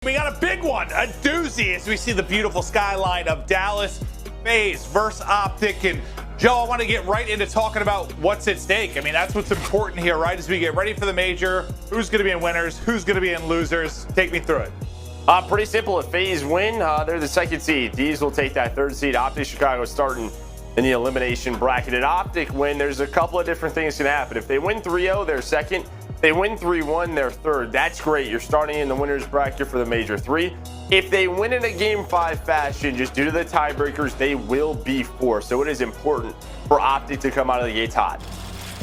We got a big one, a doozy, as we see the beautiful skyline of Dallas FaZe versus OpTic. And Joe, I want to get right into talking about what's at stake. I mean, that's what's important here, right? As we get ready for the major, who's going to be in winners, who's going to be in losers. Take me through it. Pretty simple. If FaZe win, they're the second seed. D's will take that third seed. OpTic Chicago starting in the elimination bracket. At OpTic win, there's a couple of different things can happen. If they win 3-0, they're second. They win 3-1, they're third. That's great. You're starting in the winner's bracket for the Major 3. If they win in a Game 5 fashion, just due to the tiebreakers, they will be fourth. So it is important for OpTic to come out of the gates hot.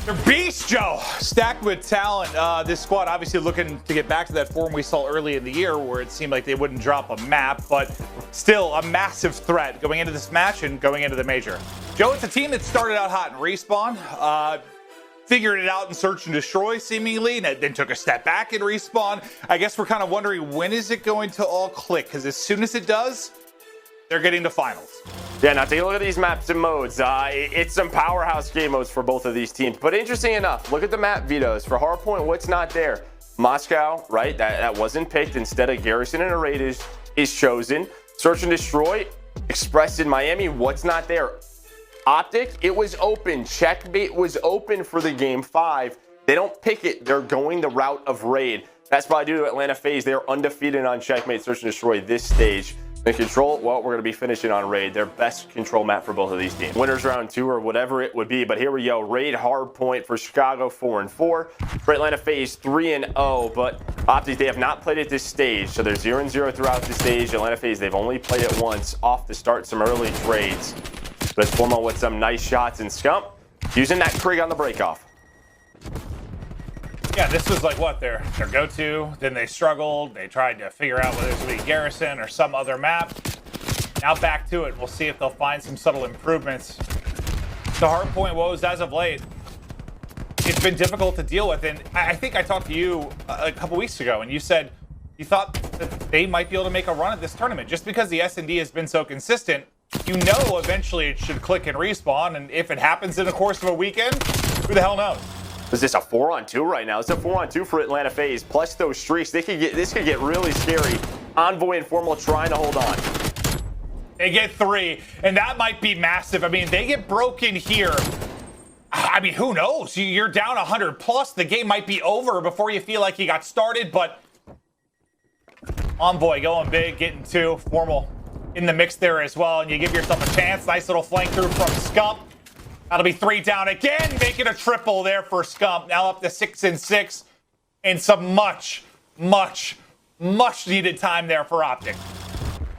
They're beasts, Joe. Stacked with talent. This squad obviously looking to get back to that form we saw early in the year where it seemed like they wouldn't drop a map, but still a massive threat going into this match and going into the Major. Joe, it's a team that started out hot in Respawn. Figured it out in Search and Destroy, seemingly, and then took a step back in Respawn. I guess we're kind of wondering, when is it going to all click? Because as soon as it does, they're getting to finals. Yeah, now take a look at these maps and modes. It's some powerhouse game modes for both of these teams. But interesting enough, look at the map vetoes. For Hardpoint, what's not there? Moscow, right? That wasn't picked. Instead of Garrison and a raid is chosen. Search and Destroy, expressed in Miami, what's not there? OpTic, it was open. Checkmate was open for the Game 5. They don't pick it. They're going the route of raid. That's probably due to Atlanta FaZe. They're undefeated on Checkmate, Search and Destroy this stage. And Control, well, we're going to be finishing on raid. Their best control map for both of these teams. Winners round 2 or whatever it would be. But here we go. Raid Hardpoint for Chicago 4-4. For Atlanta FaZe 3-0. But OpTic, they have not played at this stage. So they're 0-0 throughout the stage. Atlanta FaZe, they've only played it once off to start some early trades. Let's form on with some nice shots and Scump using that Krig on the breakoff. Yeah, this was like what their go-to. Then they struggled. They tried to figure out whether it was Garrison or some other map. Now back to it. We'll see if they'll find some subtle improvements. The Hardpoint woes as of late, it's been difficult to deal with. And I think I talked to you a couple weeks ago, and you said you thought that they might be able to make a run at this tournament just because the S&D has been so consistent. You know eventually it should click and respawn, and if it happens in the course of a weekend, who the hell knows? Is this a 4-on-2 right now? It's a 4-on-2 for Atlanta FaZe. Plus those streaks, this could get really scary. Envoy and Formal trying to hold on. They get 3, and that might be massive. I mean, they get broken here. I mean, who knows? You're down 100 plus. The game might be over before you feel like you got started, but Envoy going big, getting 2. Formal in the mix there as well, and you give yourself a chance. Nice little flank through from Scump. That'll be 3 down again, making a triple there for Scump. Now up to 6-6, and some much needed time there for OpTic.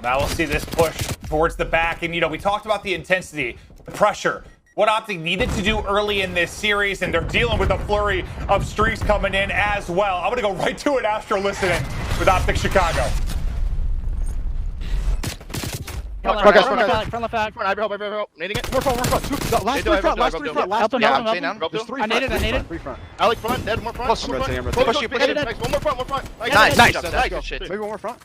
Now we'll see this push towards the back, and we talked about the intensity, the pressure, what OpTic needed to do early in this series, and they're dealing with a flurry of streaks coming in as well. I'm gonna go right to it after listening with OpTic Chicago. Front left back. Nading it. More front. Last 3 front. Last 3 front. Last 3 front. There's 3 front. I naded. 3 front. Alec front. Dead. More front. Push. One more front. Nice. Maybe one more front.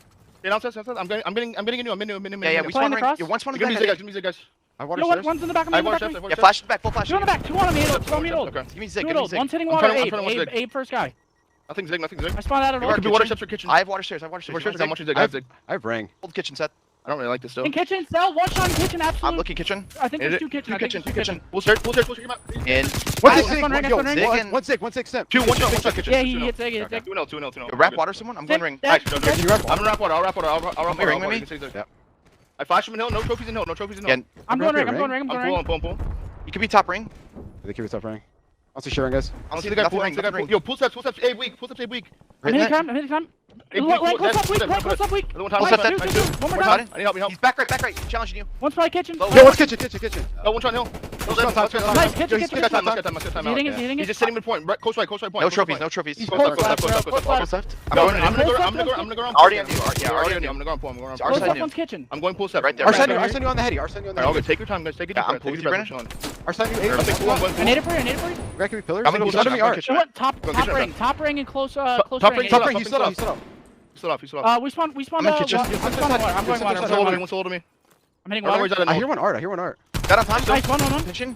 Yeah, I'm getting a new. Yeah, we spawned right. You want spawn Give me Z guys. I water stairs. One's in the back. Yeah, flash back. Full flash. Two on the back. 2 on me. Okay. Give me Zig. One's hitting water. Abe first guy. Nothing Zig. I spawned out of Could be water steps or kitchen. I have water stairs. I'm watching Zig. I have ring. Hold kitchen set. I don't really like this though. In kitchen, cell. One shot in kitchen. Absolutely. I'm looking kitchen. I think there's 2 kitchen. Two kitchen. We'll stairs. In. One Zig. Step. 2. One shot kitchen. Yeah, he hits Zig. 2-0. Wrap water someone. I'm going ring. Nice. I'm gonna wrap water. I'll wrap water with me. Yeah. I flash him in hill. No trophies in hill. I'm going ring. I'm pull. You could be top ring. They keep it top ring. I'll see sharing guys. I'll see the guy pulling. Yo, pull steps. A weak. I'm hitting time. Close up weak. One more time. I need help. He's back right. Challenging you. One's probably kitchen. Yo, what's kitchen? No, one shot hill. Nice, kitchen. He's just sitting midpoint. Close right point. No trophies. He's Close left. I'm gonna go on. Already on you. I'm gonna go on pull. Close up one's kitchen. I'm going pull step. Right there. Arsene you on the heady. Okay, take your time, guys. Take it deep. I'm pulling you, Brennan. Arsene you 8. I need it for you. Greg, can we pillars? I'm gonna go me arch. Top ring and close ring. Top ring. He stood up. We spawn. I'm in kitchen. I'm going water. One's holding me. I'm hitting water. I hear one art. Got on time. Nice, one. Kitchen.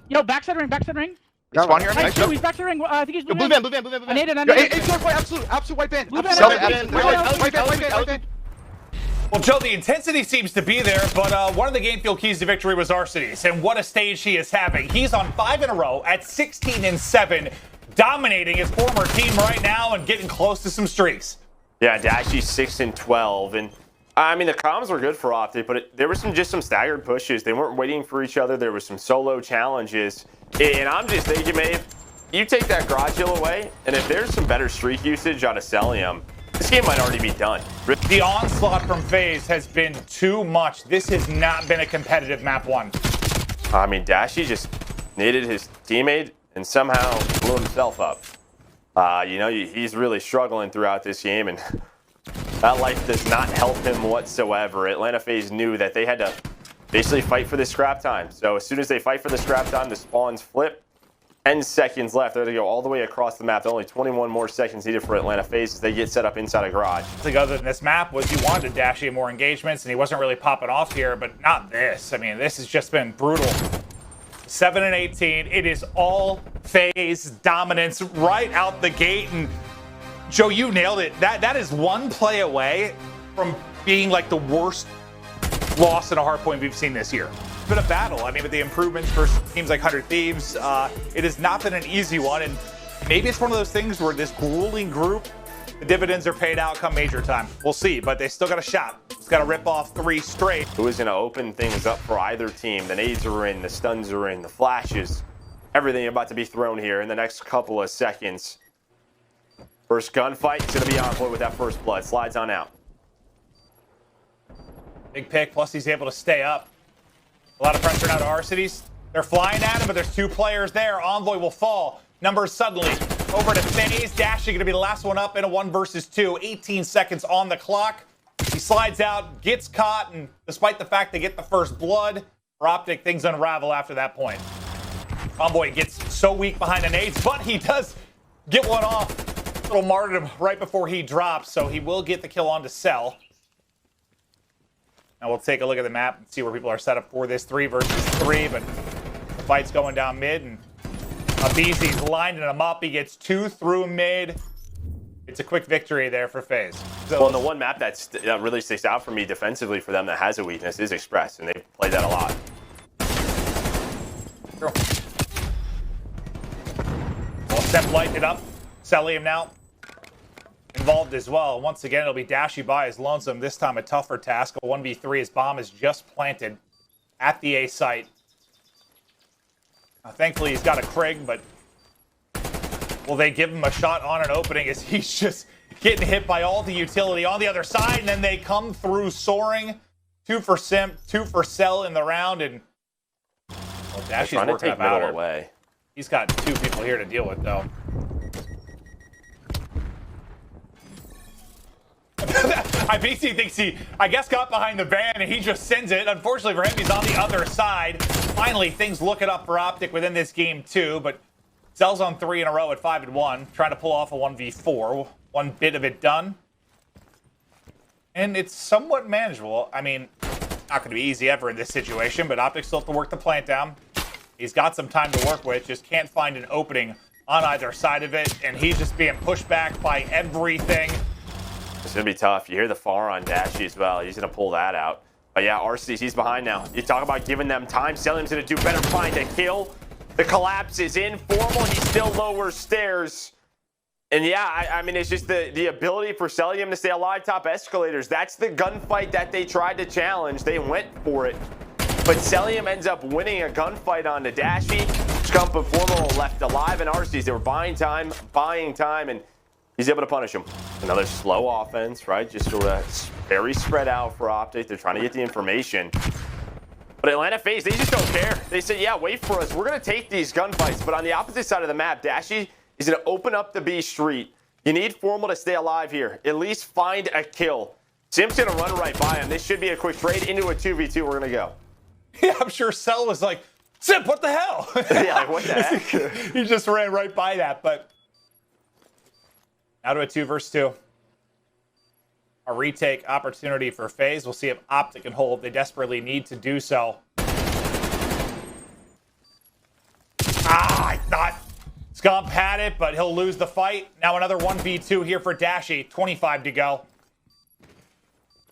Yo, backside ring. Spawn here. Nice. He's back to ring. I think he's blue Blue van. van. I naded. Absolute white van. Blue van. White van. Well, Joe, the intensity seems to be there, but one of the game field keys to victory was Arcides, and what a stage he is having. He's on 5 in a row at 16-7, dominating his former team right now and getting close to some streaks. Yeah, Dashy's 6-12, and I mean the comms were good for OpTic, but there was just some staggered pushes. They weren't waiting for each other. There was some solo challenges, and I'm just thinking, man, if you take that garage hill away, and if there's some better streak usage out of Celium, this game might already be done. The onslaught from FaZe has been too much. This has not been a competitive map 1. I mean, Dashy just needed his teammate and somehow blew himself up. You know, he's really struggling throughout this game, and that life does not help him whatsoever. Atlanta FaZe knew that they had to basically fight for the scrap time. So as soon as they fight for the scrap time, the spawns flip. 10 seconds left. They're going to go all the way across the map. Only 21 more seconds needed for Atlanta FaZe as they get set up inside a garage. I think other than this map was you wanted Dashy more engagements, and he wasn't really popping off here, but not this. I mean, this has just been brutal. 7-18. It is all FaZe dominance right out the gate. And Joe, you nailed it. That is one play away from being like the worst loss in a hardpoint we've seen this year. It's been a battle. I mean, with the improvements for teams like 100 Thieves, it has not been an easy one. And maybe it's one of those things where this grueling group, the dividends are paid out come major time. We'll see, but they still got a shot. It's got to rip off 3 straight. Who is going to open things up for either team? The nades are in, the stuns are in, the flashes, everything about to be thrown here in the next couple of seconds. First gunfight is going to be on point with that first blood. Slides on out. Big pick, plus he's able to stay up. A lot of pressure now to Arcides. They're flying at him, but there's 2 players there. Envoy will fall. Numbers suddenly over to FaZe. Dashy going to be the last one up in a 1 versus 2. 18 seconds on the clock. He slides out, gets caught, and despite the fact they get the first blood, for OpTic, things unravel after that point. Envoy gets so weak behind the nades, but he does get one off. Little martyrdom right before he drops, so he will get the kill onto Cell. Now we'll take a look at the map and see where people are set up for this 3 versus 3, but the fight's going down mid, and Abizi's lining him up. He gets 2 through mid. It's a quick victory there for FaZe. So, well, and the one map that really sticks out for me defensively for them that has a weakness is Express, and they've played that a lot. Sure. Well, Step lighting it up. Celium now involved as well. Once again, it'll be Dashy by his lonesome. This time a tougher task. A 1v3. His bomb is just planted at the A site. Thankfully, he's got a Krig, but will they give him a shot on an opening as he's just getting hit by all the utility on the other side, and then they come through soaring. 2 for Simp, 2 for Cell in the round, and well, Dashy's working up out away. He's got 2 people here to deal with, though. IBC thinks he, I guess, got behind the van, and he just sends it. Unfortunately for him, he's on the other side. Finally, things looking up for OpTic within this game, too, but Cell's on 3 in a row at 5-1, trying to pull off a 1v4. 1 bit of it done. And it's somewhat manageable. I mean, not going to be easy ever in this situation, but OpTic still have to work the plant down. He's got some time to work with, just can't find an opening on either side of it, and he's just being pushed back by everything. It's going to be tough. You hear the far on Dashy as well. He's going to pull that out. But yeah, Arcides, he's behind now. You talk about giving them time. Celium's going to do better find a kill. The collapse is in. Formal, he still lowers stairs. And yeah, I mean, it's just the ability for Celium to stay alive top escalators. That's the gunfight that they tried to challenge. They went for it. But Celium ends up winning a gunfight on the Dashy. Scump and Formal left alive, and Arcides, they were buying time, and he's able to punish him. Another slow offense, right? Just sort of very spread out for OpTic. They're trying to get the information. But Atlanta FaZe, they just don't care. They said, yeah, wait for us. We're going to take these gunfights. But on the opposite side of the map, Dashy is going to open up the B street. You need Formal to stay alive here. At least find a kill. Simp's going to run right by him. This should be a quick trade into a 2v2. We're going to go. Yeah, I'm sure Cell was like, Simp, what the hell? Yeah, like, what the heck? He just ran right by that, but now to a 2 versus 2. A retake opportunity for FaZe. We'll see if OpTic can hold. They desperately need to do so. I thought Scump had it, but he'll lose the fight. Now another 1v2 here for Dashy. 25 to go.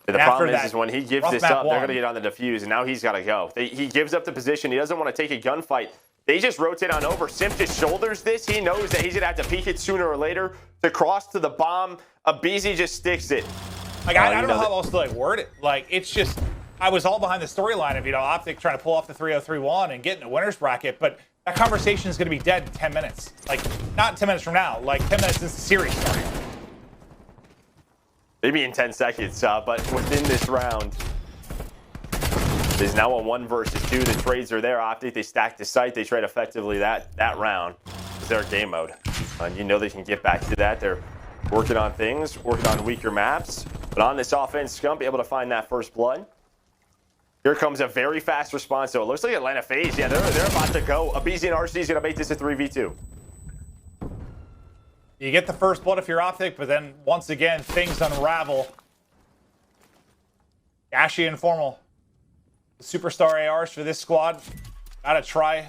The problem is when he gives this up, they're going to get on the defuse, and now he's got to go. He gives up the position. He doesn't want to take a gunfight. They just rotate on over. Simp just shoulders this. He knows that he's going to have to peek it sooner or later to cross to the bomb. Abizi just sticks it. Like, I don't know how else to like word it. Like, it's just, I was all behind the storyline of, you know, OpTic trying to pull off the 3-0-3-1 and get in the winner's bracket, but that conversation is going to be dead in 10 minutes. Like, not 10 minutes from now, like 10 minutes since the series started. Maybe in 10 seconds, but within this round, there's now a 1 versus 2. The trades are there. OpTic, they stack the site. They trade effectively that round. It's their game mode. And you know they can get back to that. They're working on things, working on weaker maps. But on this offense, Scump able to find that first blood. Here comes a very fast response. So it looks like Atlanta FaZe. Yeah, they're about to go. Abizi and RC is going to make this a 3v2. You get the first blood if you're OpTic, but then once again, things unravel. Ashy and Formal. The superstar ARs for this squad. Gotta try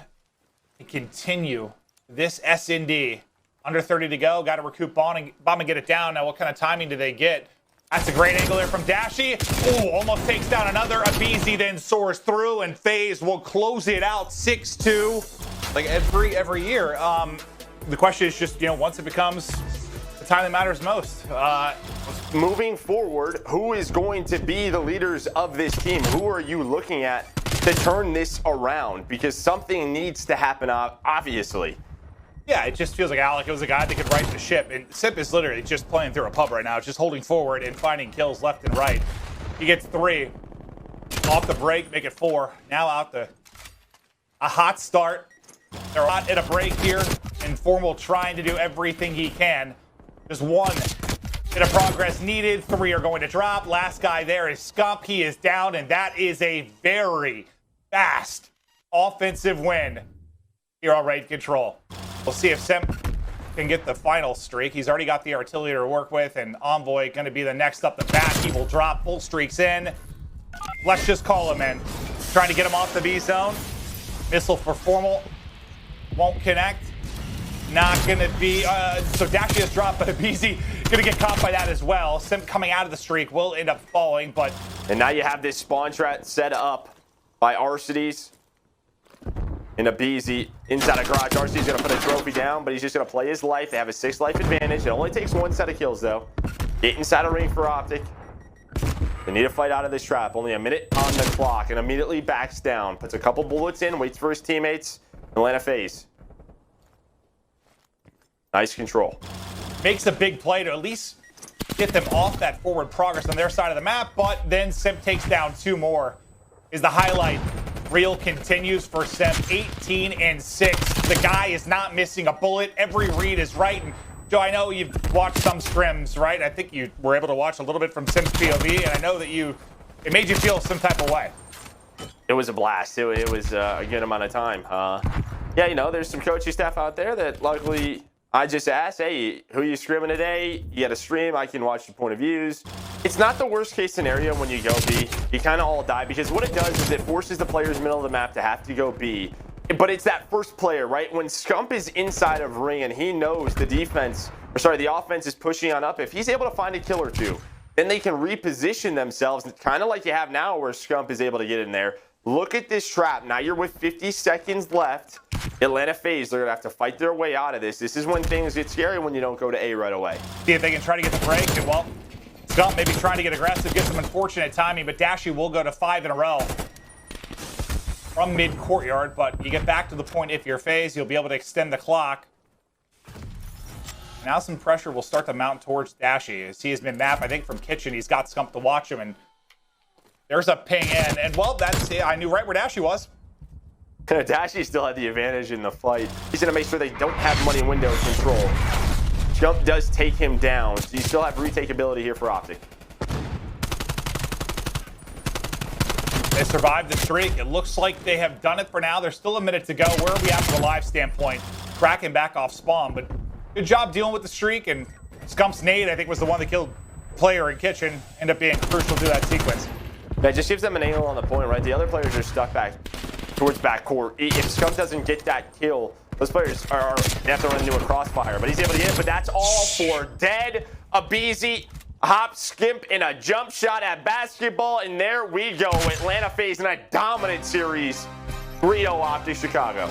and continue this SND. Under 30 to go. Gotta recoup bomb and get it down. Now, what kind of timing do they get? That's a great angle there from Dashy. Ooh, almost takes down another. Abizi then soars through, and FaZe will close it out 6-2. Like every year. The question is just, you know, once it becomes the time that matters most. Moving forward, who is going to be the leaders of this team? Who are you looking at to turn this around? Because something needs to happen, obviously. Yeah, it just feels like Alec was a guy that could right the ship. And Sip is literally just playing through a pub right now, just holding forward and finding kills left and right. He gets 3. Off the break, make it 4. Now out a hot start. They're hot at a break here. And Formal trying to do everything he can. Just 1 bit of progress needed. 3 are going to drop. Last guy there is Scump. He is down, and that is a very fast offensive win here on Raid Control. We'll see if Simp can get the final streak. He's already got the artillery to work with, and Envoy going to be the next up the bat. He will drop. Full streaks in. Let's just call him in. Trying to get him off the B zone. Missile for Formal. Won't connect. Not going to be, so Dashy has dropped, but Abizi going to get caught by that as well. Simp coming out of the streak will end up falling, but... And now you have this spawn trap set up by Arcides and Abizi inside a garage. Arcides going to put a trophy down, but he's just going to play his life. They have a 6 life advantage. It only takes 1 set of kills, though. Get inside a ring for OpTic. They need to fight out of this trap. Only a minute on the clock, and immediately backs down. Puts a couple bullets in, waits for his teammates. Atlanta FaZe. Nice control. Makes a big play to at least get them off that forward progress on their side of the map, but then Simp takes down 2 more. Is the highlight reel continues for Simp, 18-6. The guy is not missing a bullet. Every read is right. And Joe, I know you've watched some scrims, right? I think you were able to watch a little bit from Simp's POV, and I know that it made you feel some type of way. It was a blast. It was a good amount of time. Yeah, you know, there's some coaching staff out there that luckily... I just asked, hey, who are you scrimming today? You got a stream, I can watch the point of views. It's not the worst case scenario when you go B. You kind of all die because what it does is it forces the players middle of the map to have to go B. But it's that first player, right? When Scump is inside of ring and he knows the offense is pushing on up, if he's able to find a kill or 2, then they can reposition themselves, kind of like you have now where Scump is able to get in there. Look at this trap. Now you're with 50 seconds left. Atlanta FaZe, they're going to have to fight their way out of this. This is when things get scary when you don't go to A right away. See if they can try to get the break. And, well, Scump maybe trying to get aggressive, get some unfortunate timing, but Dashy will go to 5 in a row from mid-courtyard. But you get back to the point if you're FaZe, you'll be able to extend the clock. Now some pressure will start to mount towards Dashy as he has been mapped, I think, from Kitchen. He's got Scump to watch him, and there's a ping in. And, well, that's it. I knew right where Dashy was. Dashy still had the advantage in the fight. He's going to make sure they don't have money window control. Jump does take him down, so you still have retake ability here for OpTic. They survived the streak. It looks like they have done it for now. There's still a minute to go. Where are we at from a live standpoint? Cracking back off spawn, but good job dealing with the streak. And Scump's nade, I think, was the one that killed player in Kitchen. Ended up being crucial to that sequence. That just gives them an angle on the point, right? The other players are stuck back towards backcourt. If Scump doesn't get that kill, Those players they have to run into a crossfire, but he's able to get it. But that's all for Dead, a Beezy, hop, skimp, and a jump shot at basketball. And there we go. Atlanta FaZe in a dominant series. 3-0 OpTic Chicago.